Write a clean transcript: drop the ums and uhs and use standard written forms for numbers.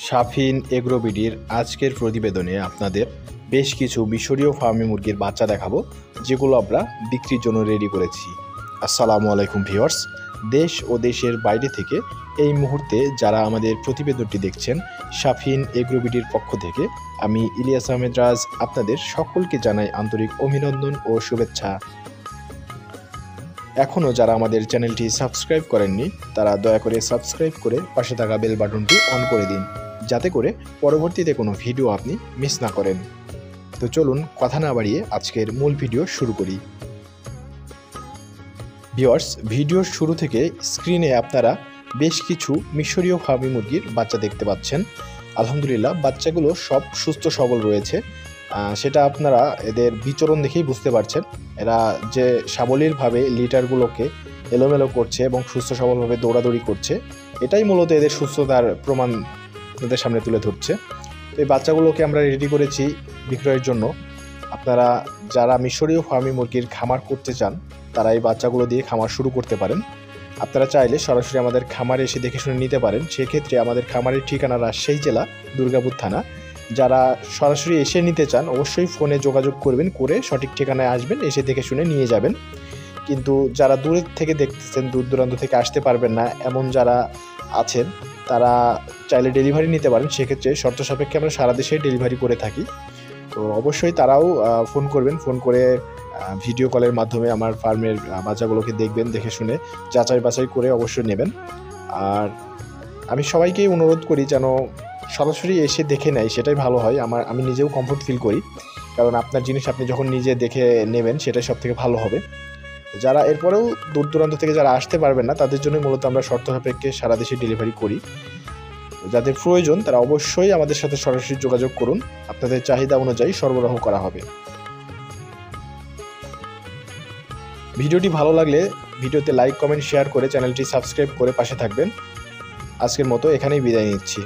শাফিন এগ্রোবিডির আজকের প্রতিবেদনে আপনাদের বেশ কিছু মিশরীয় ফার্মি মুরগির বাচ্চা দেখাবো, যেগুলো আমরা বিক্রির জন্য রেডি করেছি। আসসালামু আলাইকুম ভিউয়ার্স, দেশ ও দেশের বাইরে থেকে এই মুহূর্তে যারা আমাদের প্রতিবেদনটি দেখছেন, শাফিন এগ্রোবিডির পক্ষ থেকে আমি ইলিয়াস আহমেদ রাজ আপনাদের সকলকে জানাই আন্তরিক অভিনন্দন ও শুভেচ্ছা। এখনও যারা আমাদের চ্যানেলটি সাবস্ক্রাইব করেননি তারা দয়া করে সাবস্ক্রাইব করে পাশে থাকা বেল বাটনটি অন করে দিন, যাতে করে পরবর্তীতে কোনো ভিডিও আপনি মিস না করেন। তো চলুন কথা না বাড়িয়ে আজকের মূল ভিডিও শুরু করি। ভিউয়ার্স, ভিডিওর শুরু থেকে স্ক্রিনে আপনারা বেশ কিছু মিশরীয় ফার্মি মুরগির বাচ্চা দেখতে পাচ্ছেন। আলহামদুলিল্লাহ, বাচ্চাগুলো সব সুস্থ সবল রয়েছে। সেটা আপনারা এদের বিচরণ দেখেই বুঝতে পারছেন। এরা যে সাবলীলভাবে লিটারগুলোকে এলোমেলো করছে এবং সুস্থ সবলভাবে দৌড়াদৌড়ি করছে, এটাই মূলত এদের সুস্থতার প্রমাণ আপনাদের সামনে তুলে ধরছে। তো এই বাচ্চাগুলোকে আমরা রেডি করেছি বিক্রয়ের জন্য। আপনারা যারা মিশরীয় ফার্মি মুরগির খামার করতে চান তারা এই বাচ্চাগুলো দিয়ে খামার শুরু করতে পারেন। আপনারা চাইলে সরাসরি আমাদের খামারে এসে দেখে শুনে নিতে পারেন। সেক্ষেত্রে আমাদের খামারের ঠিকানা রাজশাহী জেলা, দুর্গাপুর থানা। যারা সরাসরি এসে নিতে চান অবশ্যই ফোনে যোগাযোগ করবেন, করে সঠিক ঠিকানায় আসবেন, এসে দেখে শুনে নিয়ে যাবেন। কিন্তু যারা দূরের থেকে দেখতেছেন, দূর দূরান্ত থেকে আসতে পারবেন না এমন যারা আছেন, তারা চাইলে ডেলিভারি নিতে পারেন। সেক্ষেত্রে শর্ত সাপেক্ষে আমরা সারা দেশে ডেলিভারি করে থাকি। তো অবশ্যই তারাও ফোন করবেন, ফোন করে ভিডিও কলের মাধ্যমে আমার ফার্মের বাচ্চাগুলোকে দেখবেন, দেখে শুনে যাচাই বাছাই করে অবশ্যই নেবেন। আর আমি সবাইকেই অনুরোধ করি যেন সরাসরি এসে দেখে নেয়, সেটাই ভালো হয়। আমি নিজেও কমফোর্ট ফিল করি, কারণ আপনার জিনিস আপনি যখন নিজে দেখে নেবেন সেটাই সব থেকে ভালো হবে। যারা এরপরেও দূর দূরান্ত থেকে যারা আসতে পারবেন না, তাদের জন্য মূলত আমরা শর্ত সাপেক্ষে সারা দেশে ডেলিভারি করি। যাদের প্রয়োজন তারা অবশ্যই আমাদের সাথে সরাসরি যোগাযোগ করুন, আপনাদের চাহিদা অনুযায়ী সরবরাহ করা হবে। ভিডিওটি ভালো লাগলে ভিডিওতে লাইক, কমেন্ট, শেয়ার করে চ্যানেলটি সাবস্ক্রাইব করে পাশে থাকবেন। আজকের মতো এখানেই বিদায় নিচ্ছি।